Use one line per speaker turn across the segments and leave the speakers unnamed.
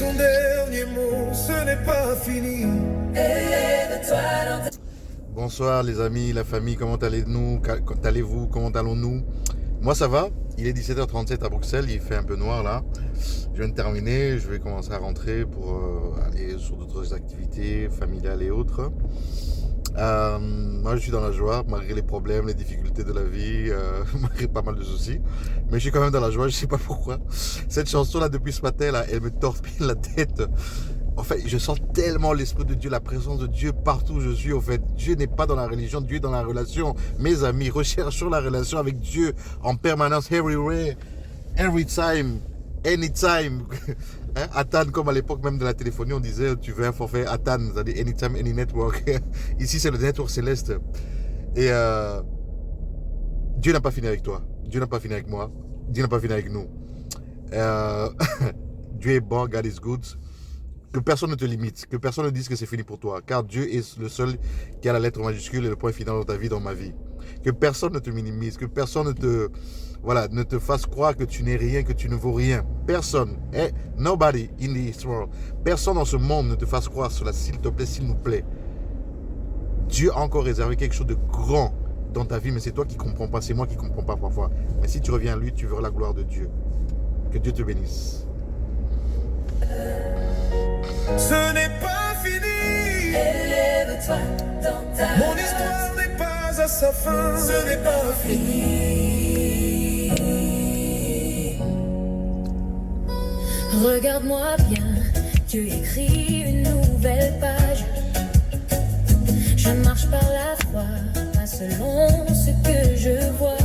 son dernier mot, ce n'est pas fini.
Bonsoir les amis, la famille, comment allez-vous, comment allons-nous? Moi ça va, il est 17h37 à Bruxelles, il fait un peu noir là. Je viens de terminer, je vais commencer à rentrer pour aller sur d'autres activités familiales et autres. Moi je suis dans la joie, malgré les problèmes, les difficultés de la vie, malgré pas mal de soucis. Mais je suis quand même dans la joie, je sais pas pourquoi. Cette chanson là depuis ce matin là, elle me torpille la tête. En fait, je sens tellement l'esprit de Dieu, la présence de Dieu partout où je suis. En fait, Dieu n'est pas dans la religion, Dieu est dans la relation. Mes amis, recherchons la relation avec Dieu en permanence, everywhere, every time, anytime. Hein? Atan, comme à l'époque même de la téléphonie, on disait tu veux un forfait Atan, c'est-à-dire anytime, any network. Ici, c'est le network céleste. Et Dieu n'a pas fini avec toi, Dieu n'a pas fini avec moi, Dieu n'a pas fini avec nous. Dieu est bon, God is good. Que personne ne te limite, que personne ne dise que c'est fini pour toi, car Dieu est le seul qui a la lettre majuscule et le point final dans ta vie, dans ma vie. Que personne ne te minimise, que personne ne te fasse croire que tu n'es rien, que tu ne vaux rien. Personne, nobody in this world, personne dans ce monde ne te fasse croire cela, s'il te plaît, s'il nous plaît. Dieu a encore réservé quelque chose de grand dans ta vie, mais c'est toi qui ne comprends pas, c'est moi qui ne comprends pas parfois. Mais si tu reviens à lui, tu verras la gloire de Dieu. Que Dieu te bénisse.
Ce n'est pas fini.
Élève-toi dans ta
Mon histoire n'est pas à sa fin. Ce n'est pas fini.
Regarde-moi bien, Dieu écrit une nouvelle page. Je marche par la foi, pas selon ce que je vois.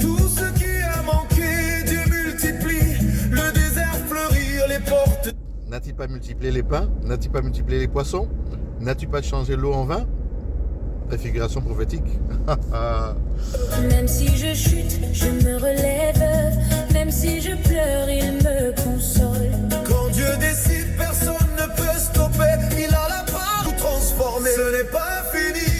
Tout ce qui a manqué, Dieu multiplie. Le désert fleurir, les portes.
N'as-tu pas multiplié les pains? N'as-tu pas multiplié les poissons? N'as-tu pas changé l'eau en vin? Préfiguration prophétique.
Même si je chute, je me relève. Même si je pleure, il me console.
Quand Dieu décide, personne ne peut stopper. Il a la part pour transformer. Ce n'est pas fini.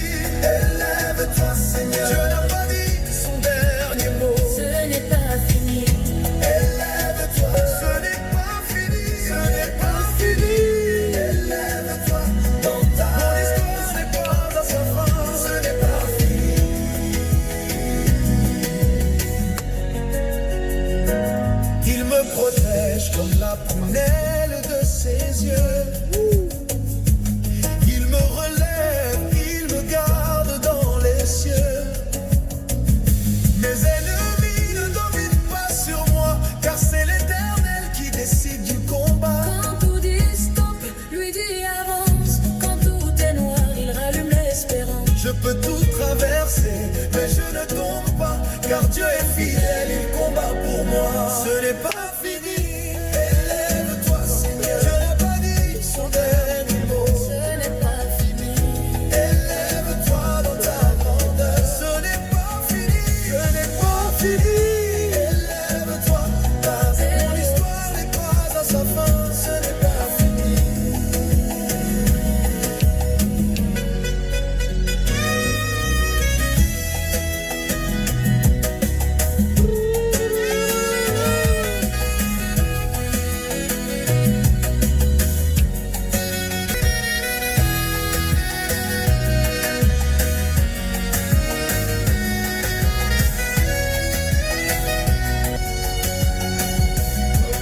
Élève-toi, Seigneur. Dieu n'a pas dit son dernier mot.
Ce n'est pas fini.
Élève-toi. Ce n'est pas fini. Ce n'est pas fini. Élève-toi. Dans ta Mon histoire n'est pas à sa fin. Ce n'est pas fini. Il me protège comme la prunelle de ses yeux. Il me relève, il me garde dans les cieux. Mes ennemis ne dominent pas sur moi, car c'est l'Éternel qui décide du combat.
Quand tout dit stop, lui dit avance. Quand tout est noir, il rallume l'espérance.
Je peux tout traverser, mais je ne tombe pas, car Dieu est fidèle, il combat pour moi. Ce n'est pas fini. Élève-toi, Seigneur. Dieu n'a pas dit son dernier mot.
Ce n'est pas fini.
Élève-toi dans ta grandeur. Ce n'est pas fini. Ce n'est pas fini. Élève-toi. Mon histoire n'est pas à sa fin. Ce n'est pas fini.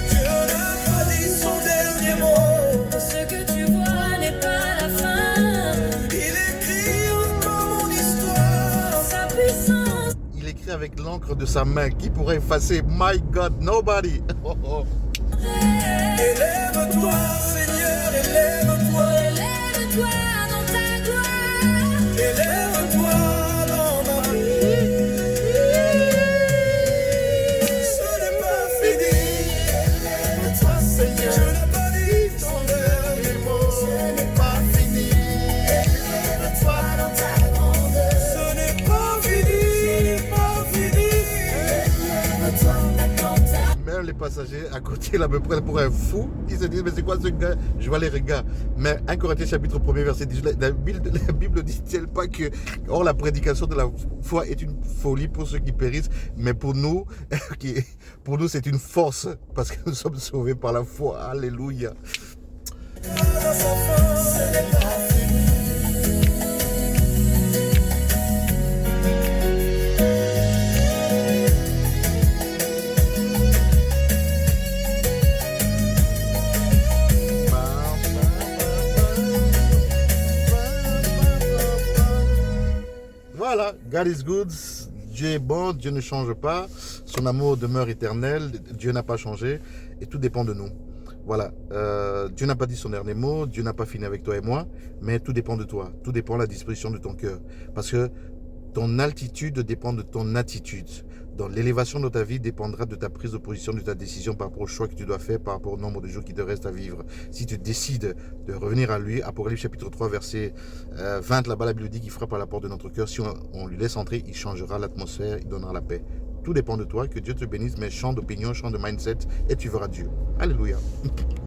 Dieu n'a pas dit son dernier mot.
Ce que tu vois n'est pas la fin.
Il écrit encore mon histoire.
Sa puissance.
Il écrit avec l'encre de sa main. Qui pourrait effacer? My God, nobody. Oh, oh.
Élève-toi, Seigneur, élève-toi.
Élève-toi dans ta gloire.
Élève-toi dans ma vie. Ce n'est pas fini. Élève-toi, Seigneur. Je n'ai pas dit ton dernier mot. Ce n'est pas fini. Élève-toi dans ta grandeur. Ce n'est pas fini. Ce n'est pas fini. Élève-toi dans ta
Même les passagers à côté là me prennent pour un fou. Ils se disent mais c'est quoi ce gars? Je vois les regards. Mais 1 Corinthiens chapitre 1er verset 18, la Bible dit-elle pas que or la prédication de la foi est une folie pour ceux qui périssent, mais pour nous, pour nous c'est une force parce que nous sommes sauvés par la foi. Alléluia.
À sa fin, ce n'est pas fini.
Voilà, God is good, Dieu est bon, Dieu ne change pas, son amour demeure éternel, Dieu n'a pas changé et tout dépend de nous. Voilà, Dieu n'a pas dit son dernier mot, Dieu n'a pas fini avec toi et moi, mais tout dépend de toi, tout dépend de la disposition de ton cœur. Parce que ton altitude dépend de ton attitude. Donc l'élévation de ta vie dépendra de ta prise de position, de ta décision par rapport au choix que tu dois faire, par rapport au nombre de jours qui te restent à vivre. Si tu décides de revenir à lui, Apocalypse chapitre 3 verset 20, là-bas la Bible dit qu'il frappe à la porte de notre cœur. Si on lui laisse entrer, il changera l'atmosphère, il donnera la paix. Tout dépend de toi, que Dieu te bénisse, mais change d'opinion, change de mindset et tu verras Dieu. Alléluia.